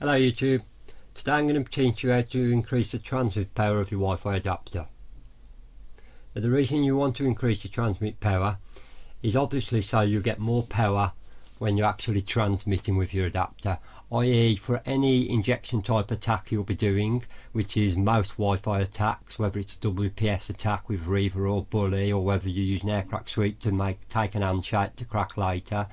Hello YouTube. Today I'm going to teach you how to increase the transmit power of your Wi-Fi adapter. Now, the reason you want to increase your transmit power is obviously so you get more power when you're actually transmitting with your adapter, i.e. for any injection type attack you'll be doing, which is most Wi-Fi attacks, whether it's a WPS attack with Reaver or Bully, or whether you use an aircrack suite to take an handshake to crack later,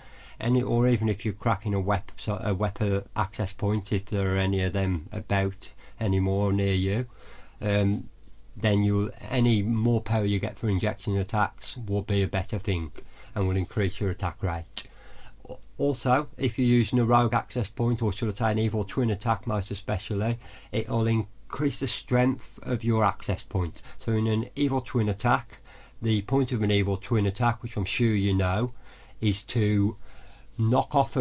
or even if you're cracking a WEPA access point, if there are any of them about anymore near you, then any more power you get for injection attacks will be a better thing and will increase your attack rate. Also, if you're using a rogue access point, or should I say an evil twin attack most especially, it will increase the strength of your access point. So in an evil twin attack, the point of an evil twin attack, which I'm sure you know, is to knock off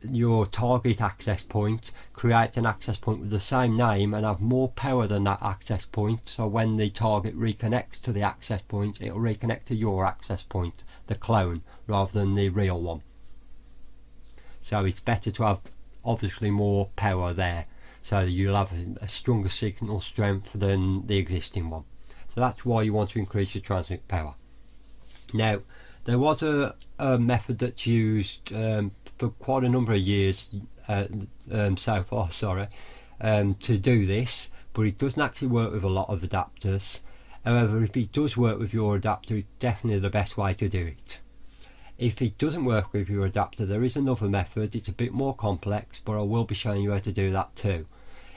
your target access point, create an access point with the same name and have more power than that access point, so when the target reconnects to the access point, it will reconnect to your access point, the clone, rather than the real one. So it's better to have obviously more power there, so you'll have a stronger signal strength than the existing one. So that's why you want to increase your transmit power. Now, there was a method that's used for quite a number of years so far, to do this, but it doesn't actually work with a lot of adapters. However, if it does work with your adapter, it's definitely the best way to do it. If it doesn't work with your adapter, there is another method. It's a bit more complex, but I will be showing you how to do that too.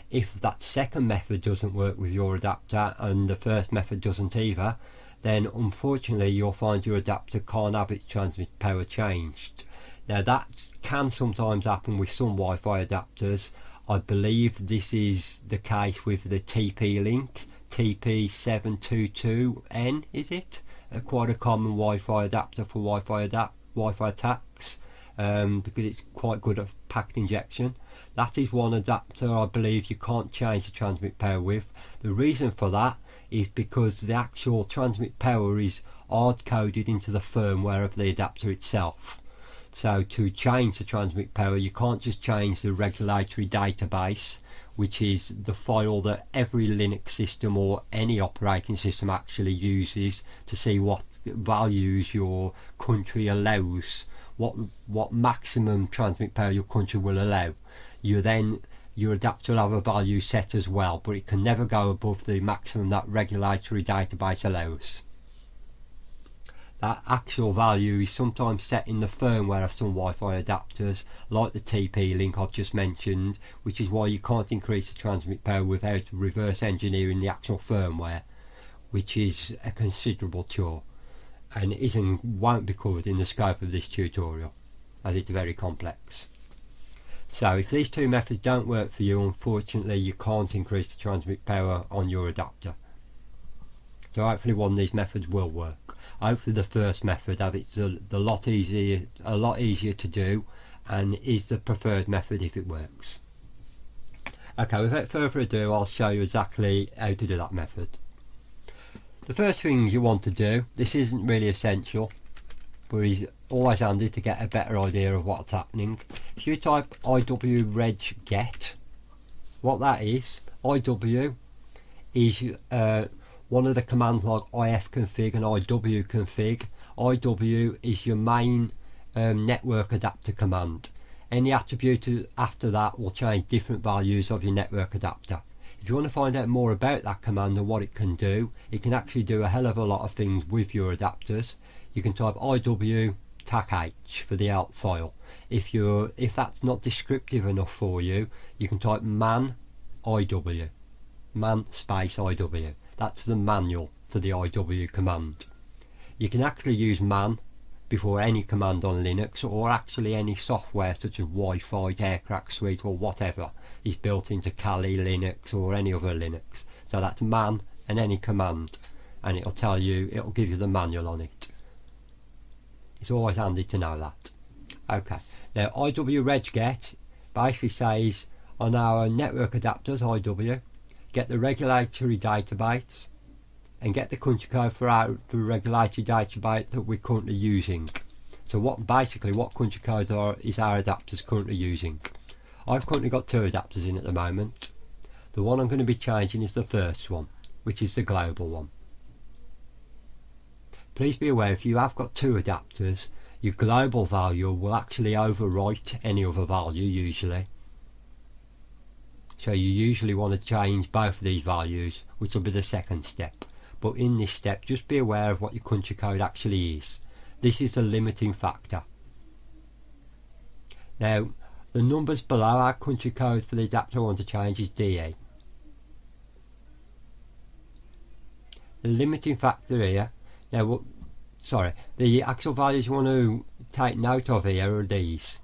If that second method doesn't work with your adapter and the first method doesn't either, then unfortunately you'll find your adapter can't have its transmit power changed. Now that can sometimes happen with some Wi-Fi adapters. I believe this is the case with the TP-Link, TP722N, is it? Quite a common Wi-Fi adapter for Wi-Fi attacks, because it's quite good at packet injection. That is one adapter I believe you can't change the transmit power with. The reason for that is because the actual transmit power is hard-coded into the firmware of the adapter itself. So to change the transmit power, you can't just change the regulatory database, which is the file that every Linux system or any operating system actually uses to see what values your country allows, what maximum transmit power your country will allow. Your adapter will have a value set as well, but it can never go above the maximum that regulatory database allows. That actual value is sometimes set in the firmware of some Wi-Fi adapters, like the TP-Link I've just mentioned, which is why you can't increase the transmit power without reverse engineering the actual firmware, which is a considerable chore and won't be covered in the scope of this tutorial, as it's very complex. So if these two methods don't work for you, unfortunately you can't increase the transmit power on your adapter. So hopefully one of these methods will work. Hopefully the first method, it's a lot easier to do, and is the preferred method if it works. Okay, without further ado, I'll show you exactly how to do that method. The first thing you want to do, this isn't really essential, but it's always handy to get a better idea of what's happening. If you type iwregget, what that is, IW is one of the commands like ifconfig and iwconfig. IW is your main network adapter command. Any attribute after that will change different values of your network adapter. If you want to find out more about that command and what it can do, it can actually do a hell of a lot of things with your adapters. You can type iw tac-h for the alt file. If that's not descriptive enough for you, you can type man iw, man space iw. That's the manual for the IW command. You can actually use man before any command on Linux, or actually any software such as Wi-Fi, aircrack suite or whatever is built into Kali Linux or any other Linux. So that's man and any command, and it'll give you the manual on it. It's always handy to know that. Okay, now iwregget basically says on our network adapters IW, get the regulatory database and get the country code for the regulatory database that we're currently using. So what country codes is our adapters currently using? I've currently got two adapters in at the moment. The one I'm going to be changing is the first one, which is the global one. Please be aware, if you have got two adapters, your global value will actually overwrite any other value usually. So you usually want to change both of these values, which will be the second step. But in this step, just be aware of what your country code actually is. This is the limiting factor. Now, the numbers below our country code for the adapter I want to change is DE. The limiting factor here, now, the actual values you want to take note of here are these.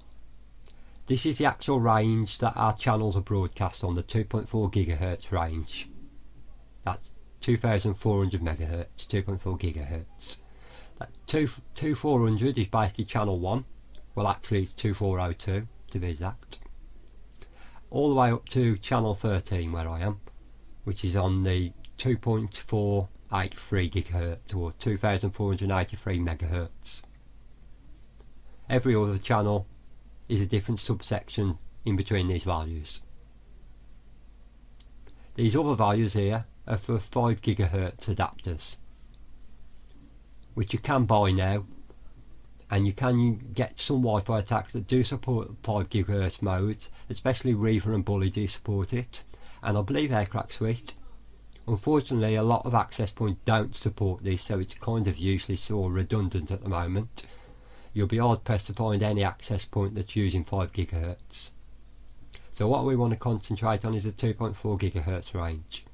This is the actual range that our channels are broadcast on, the 2.4 gigahertz range. That's 2400 megahertz, 2.4 gigahertz. That 2400 is basically channel 1. Well, actually it's 2402 to be exact. All the way up to channel 13 where I am, which is on the 2.483 gigahertz or 2483 megahertz. Every other channel is a different subsection in between these values. These other values here are for 5 gigahertz adapters, which you can buy now, and you can get some Wi-Fi attacks that do support 5 gigahertz modes, especially Reaver and Bully do support it, and I believe Aircraft Suite. Unfortunately, a lot of access points don't support this, so it's kind of useless or redundant at the moment. You'll be hard pressed to find any access point that's using 5 gigahertz. So what we want to concentrate on is the 2.4 gigahertz range.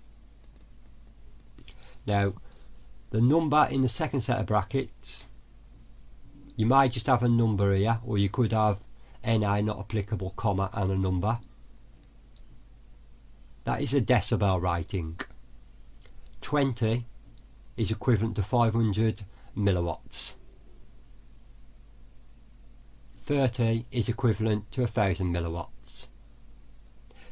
Now, the number in the second set of brackets, you may just have a number here, or you could have NA not applicable, comma, and a number. That is a decibel rating. 20 is equivalent to 500 milliwatts. 30 is equivalent to 1000 milliwatts.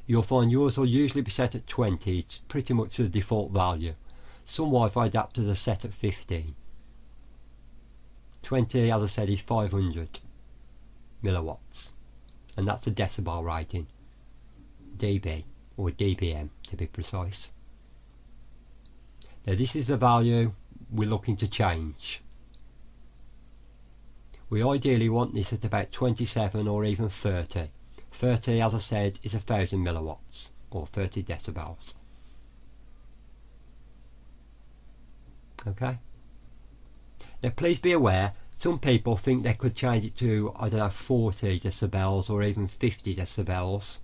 You'll find yours will usually be set at 20, it's pretty much the default value. Some Wi-Fi adapters are set at 15. 20, as I said, is 500 milliwatts, and that's a decibel rating, dB or dBm to be precise. Now this is the value we're looking to change. We ideally want this at about 27 or even 30. 30, as I said, is 1000 milliwatts or 30 decibels. Okay. Now please be aware, some people think they could change it to, I don't know, 40 decibels or even 50 decibels,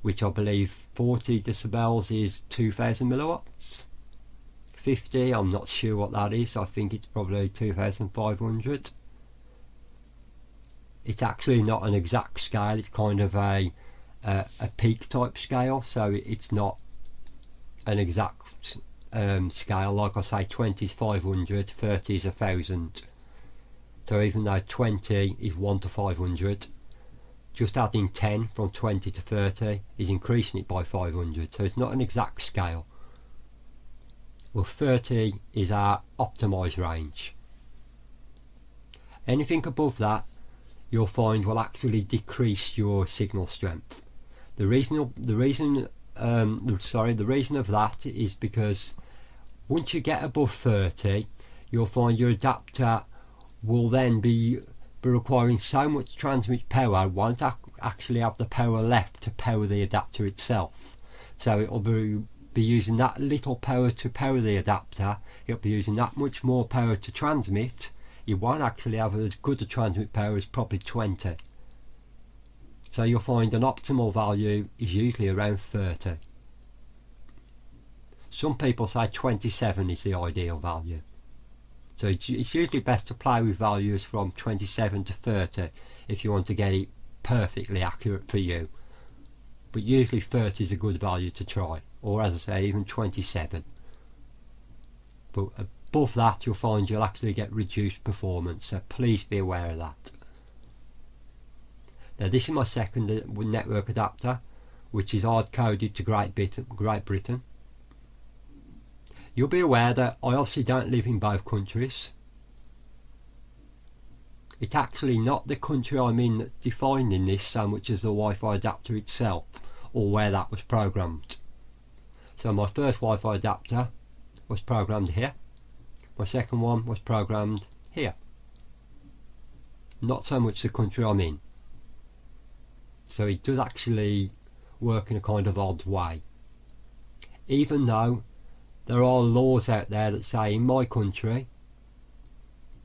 which I believe 40 decibels is 2000 milliwatts. 50, I'm not sure what that is, I think it's probably 2500. It's actually not an exact scale, it's kind of a peak type scale, so it's not an exact scale. Like I say, 20 is 500, 30 is 1000. So even though 20 is 1 to 500, just adding 10 from 20 to 30 is increasing it by 500, so it's not an exact scale. Well, 30 is our optimised range. Anything above that you'll find will actually decrease your signal strength. The reason of that is because once you get above 30, you'll find your adapter will then be requiring so much transmit power, it won't actually have the power left to power the adapter itself. So it will be using that little power to power the adapter, it'll be using that much more power to transmit. You won't actually have as good a transmit power as probably 20. So you'll find an optimal value is usually around 30. Some people say 27 is the ideal value. So it's usually best to play with values from 27 to 30 if you want to get it perfectly accurate for you. But usually 30 is a good value to try, or as I say, even 27. But above that you'll find you'll actually get reduced performance, so please be aware of that. Now this is my second network adapter, which is hard-coded to Great Britain. You'll be aware that I obviously don't live in both countries. It's actually not the country I'm in that's defining this so much as the Wi-Fi adapter itself, or where that was programmed. So my first Wi-Fi adapter was programmed here, my second one was programmed here, not so much the country I'm in. So it does actually work in a kind of odd way, even though there are laws out there that say in my country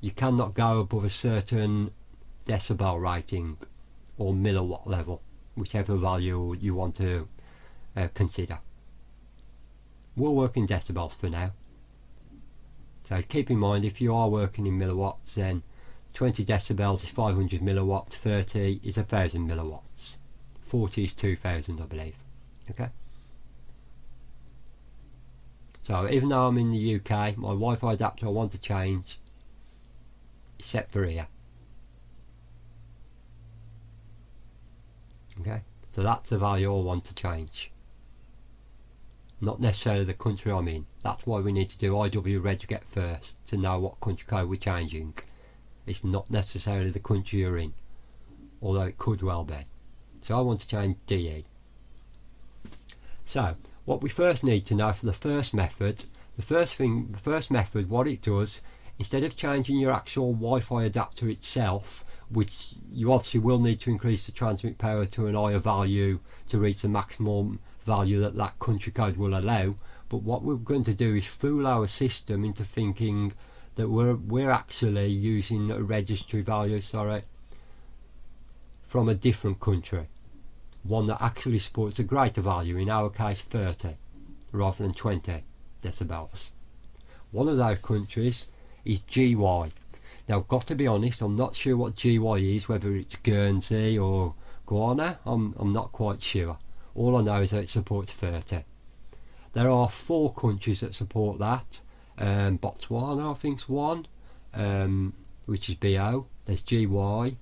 you cannot go above a certain decibel rating or milliwatt level, whichever value you want to consider. We'll work in decibels for now. So keep in mind, if you are working in milliwatts, then 20 decibels is 500 milliwatts, 30 is 1000 milliwatts, 40 is 2000, I believe. Okay. So even though I'm in the UK, my Wi-Fi adapter I want to change is set for here. Okay, so that's the value I want to change, not necessarily the country I'm in. That's why we need to do IW regget first to know what country code we're changing. It's not necessarily the country you're in, although it could well be. So I want to change DE. So what we first need to know for the first method, the first method, what it does, instead of changing your actual Wi-Fi adapter itself, which you obviously will need to increase the transmit power to an higher value to reach the maximum value that that country code will allow, but what we're going to do is fool our system into thinking that we're actually using a registry value, from a different country, one that actually supports a greater value, in our case 30 rather than 20 decibels. One of those countries is GY. Now I've got to be honest, I'm not sure what GY is, whether it's Guernsey or Guyana, I'm not quite sure. All I know is that it supports 30. There are 4 countries that support that. Botswana I think's one, which is BO. There's GY.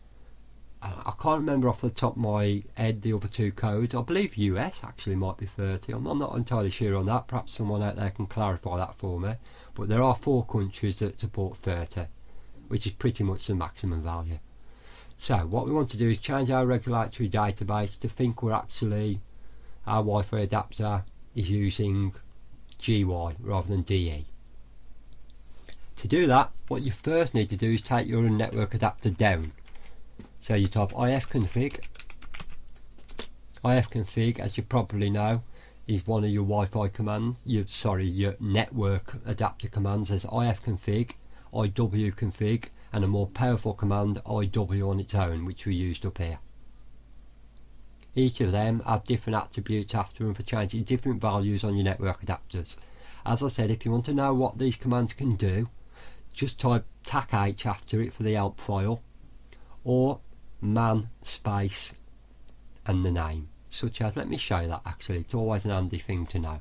I can't remember off the top of my head the other 2 codes. I believe US actually might be 30. I'm not entirely sure on that. Perhaps someone out there can clarify that for me. But there are 4 countries that support 30, which is pretty much the maximum value. So what we want to do is change our regulatory database to think we're actually, our Wi-Fi adapter is using GY rather than DE. To do that, what you first need to do is take your network adapter down. So you type ifconfig. Ifconfig, as you probably know, is one of your Wi-Fi commands. Your network adapter commands. There's ifconfig, iwconfig, and a more powerful command, iw on its own, which we used up here. Each of them have different attributes after them for changing different values on your network adapters. As I said, if you want to know what these commands can do, just type TAC-H after it for the help file, or man space and the name, such as, let me show you that actually, it's always an handy thing to know.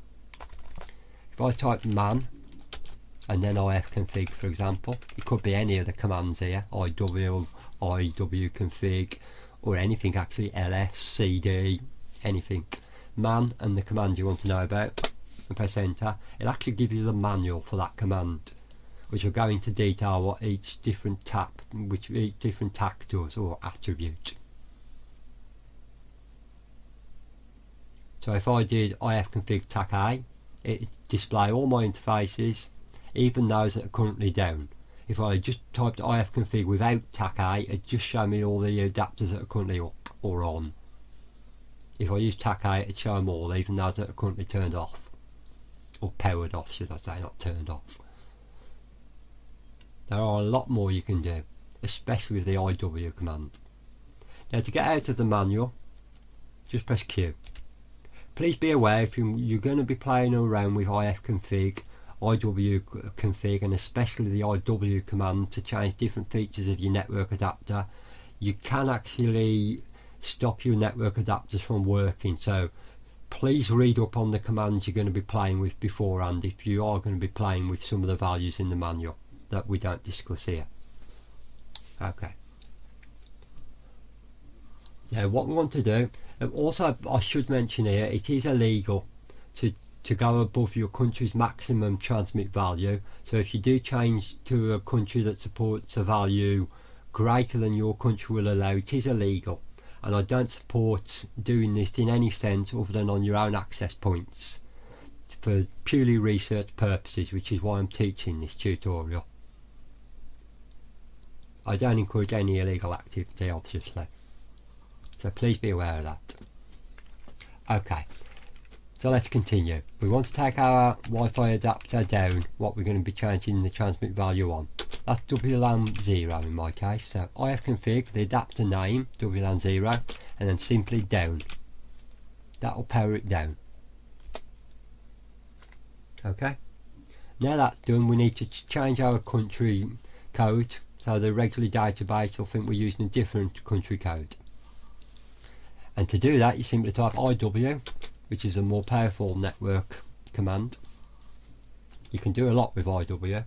If I type man and then ifconfig, for example, it could be any of the commands here, iwconfig, or anything actually, ls, cd, anything, man and the command you want to know about, and press enter. It'll actually give you the manual for that command, which will go into detail what each different TAC does, or attribute. So if I did ifconfig TAC-A, it display all my interfaces, even those that are currently down. If I just typed ifconfig without TAC-A, it'd just show me all the adapters that are currently up or on. If I use TAC-A, it'd show them all, even those that are currently turned off, or powered off should I say, not turned off. There are a lot more you can do, especially with the IW command. Now to get out of the manual, just press Q. Please be aware, if you're going to be playing around with ifconfig, iwconfig, and especially the IW command to change different features of your network adapter, you can actually stop your network adapters from working. So please read up on the commands you're going to be playing with beforehand if you are going to be playing with some of the values in the manual that we don't discuss here. Okay. Now what we want to do, also I should mention here, it is illegal to go above your country's maximum transmit value. So if you do change to a country that supports a value greater than your country will allow, it is illegal, and I don't support doing this in any sense other than on your own access points for purely research purposes, which is why I'm teaching this tutorial. I don't encourage any illegal activity, obviously, so please be aware of that. Okay, so let's continue. We want to take our Wi-Fi adapter down, what we're going to be changing the transmit value on. That's WLAN 0 in my case, so ifconfig the adapter name WLAN 0 and then simply down. That will power it down. Okay, now that's done, we need to change our country code, so the regular database will think we're using a different country code. And to do that, you simply type IW, which is a more powerful network command. You can do a lot with IW.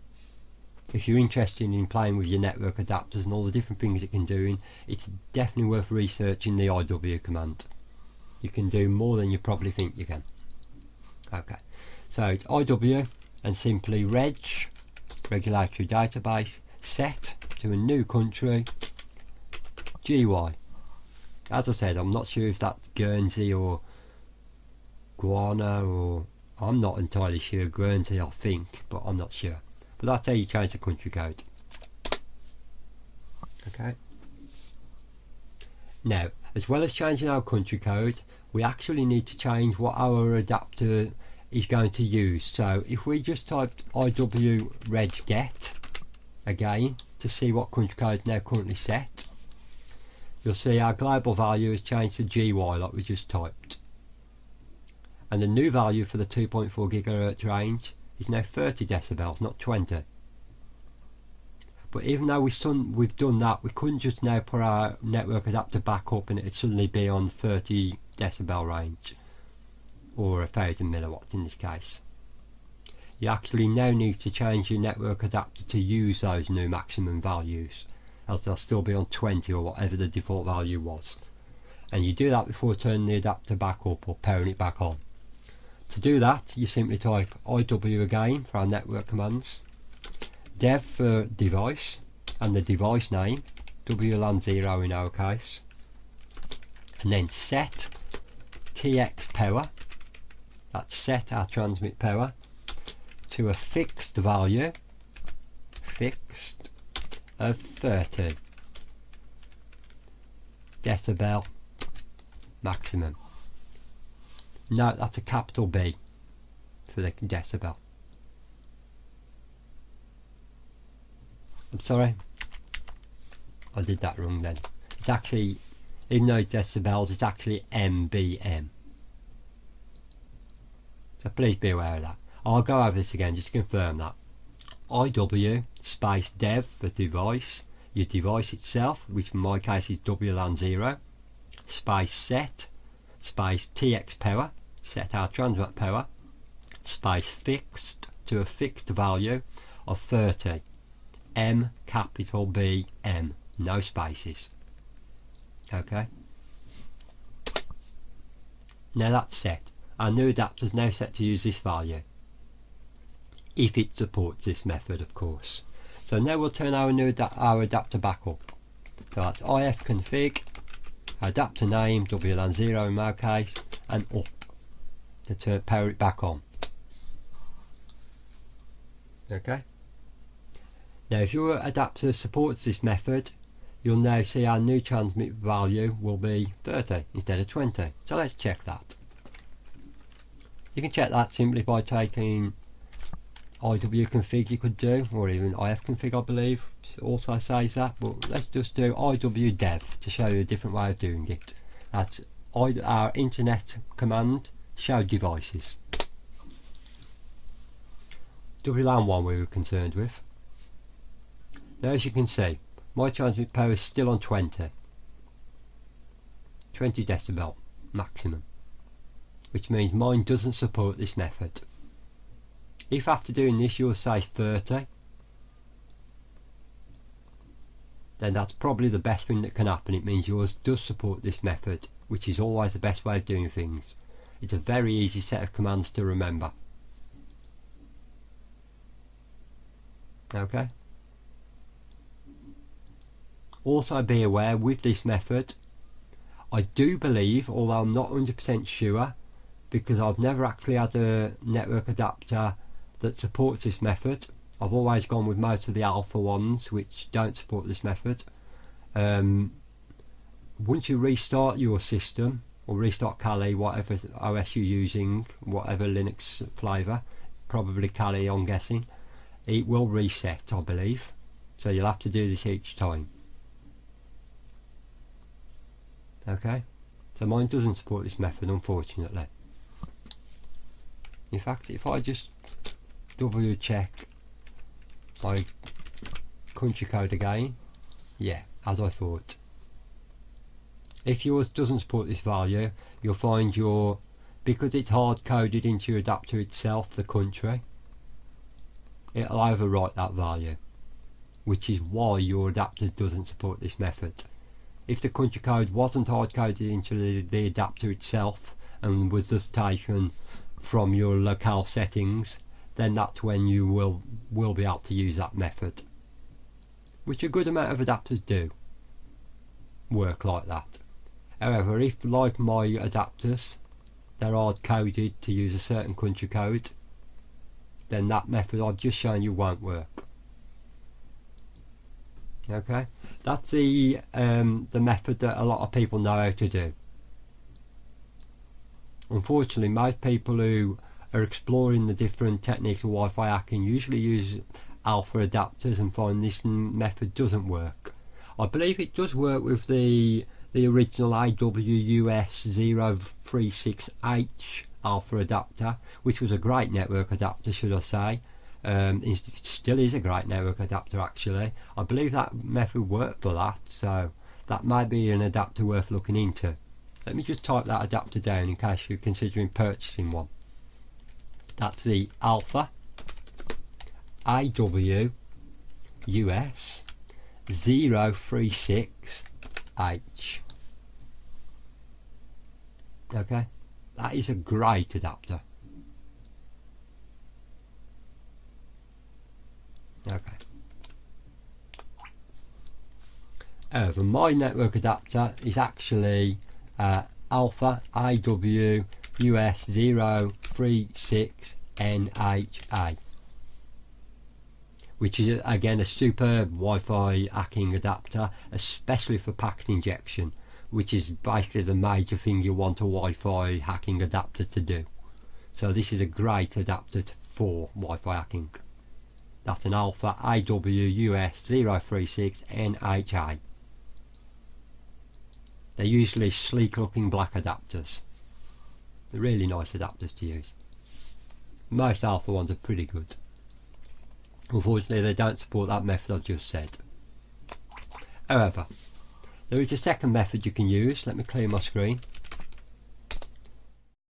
If you're interested in playing with your network adapters and all the different things it can do, it's definitely worth researching the IW command. You can do more than you probably think you can. Okay, so it's IW and simply reg, regulatory database, set to a new country, GY. As I said, I'm not sure if that's Guernsey or Guiana, or I'm not entirely sure. Guernsey I think, but I'm not sure. But that's how you change the country code. Okay. Now, as well as changing our country code, we actually need to change what our adapter is going to use. So if we just typed IW reg get again to see what country code is now currently set, you'll see our global value has changed to GY like we just typed. And the new value for the 2.4 GHz range is now 30 decibels, not 20. But even though we've done that, we couldn't just now put our network adapter back up and it'd suddenly be on 30 decibel range, or 1000 milliwatts in this case. You actually now need to change your network adapter to use those new maximum values, else they'll still be on 20 or whatever the default value was. And you do that before turning the adapter back up or powering it back on. To do that, you simply type IW again for our network commands, dev for device and the device name, WLAN 0 in our case, and then set TXPower, that's set our transmit power, to a fixed value, fixed, of 30 decibel maximum. No, that's a capital B for the decibel. I'm sorry, I did that wrong then. It's actually, even though it's decibels, it's actually MBM. So please be aware of that. I'll go over this again just to confirm that. IW space dev for device, your device itself, which in my case is WLAN 0, space set, space TXPower, set our transmit power, space fixed to a fixed value of 30, M capital B M, no spaces. Okay, now that's set. Our new adapter is now set to use this value, if it supports this method, of course. So now we'll turn our new adapter back up. So that's ifconfig, adapter name WLAN 0 in my case, and up to power it back on. Okay. Now if your adapter supports this method, you'll now see our new transmit value will be 30 instead of 20. So let's check that. You can check that simply by taking IWconfig you could do, or even ifconfig I believe also says that, but let's just do IWdev to show you a different way of doing it. That's our internet command, show devices. WLAN 1 we were concerned with. Now as you can see, my transmit power is still on 20 decibel maximum, which means mine doesn't support this method. If after doing this yours says 30, then that's probably the best thing that can happen. It means yours does support this method, which is always the best way of doing things. It's a very easy set of commands to remember. Okay. Also be aware with this method, I do believe, although I'm not 100% sure, because I've never actually had a network adapter that supports this method. I've always gone with most of the alpha ones which don't support this method. Once you restart your system, or restart Kali, whatever OS you're using, whatever Linux flavour, probably Kali I'm guessing, it will reset, I believe. So you'll have to do this each time. Okay, so mine doesn't support this method, unfortunately. In fact, if I just double check my country code again, yeah, as I thought. If yours doesn't support this value, you'll find because it's hard coded into your adapter itself, the country, it'll overwrite that value, which is why your adapter doesn't support this method. If the country code wasn't hard coded into the adapter itself and was just taken from your locale settings, then that's when you will be able to use that method, which a good amount of adapters do work like that. However, if, like my adapters, they're hard coded to use a certain country code, then that method I've just shown you won't work. Okay, that's the method that a lot of people know how to do. Unfortunately, most people who are exploring the different techniques of Wi-Fi hacking usually use alpha adapters and find this method doesn't work. I believe it does work with the original AWUS036H alpha adapter, which was a great network adapter, should I say. It still is a great network adapter actually. I believe that method worked for that, so that might be an adapter worth looking into. Let me just type that adapter down in case you're considering purchasing one. That's the alpha AWUS 036H. Okay, that is a great adapter. Okay. However, my network adapter is actually alpha AWUS 036NHA, which is again a superb Wi-Fi hacking adapter, especially for packet injection, which is basically the major thing you want a Wi-Fi hacking adapter to do. So this is a great adapter for Wi-Fi hacking. That's an alpha AWUS 036NHA. They're usually sleek looking black adapters. They're really nice adapters to use. Most alpha ones are pretty good. Unfortunately, they don't support that method I just said. However, there is a second method you can use. Let me clear my screen.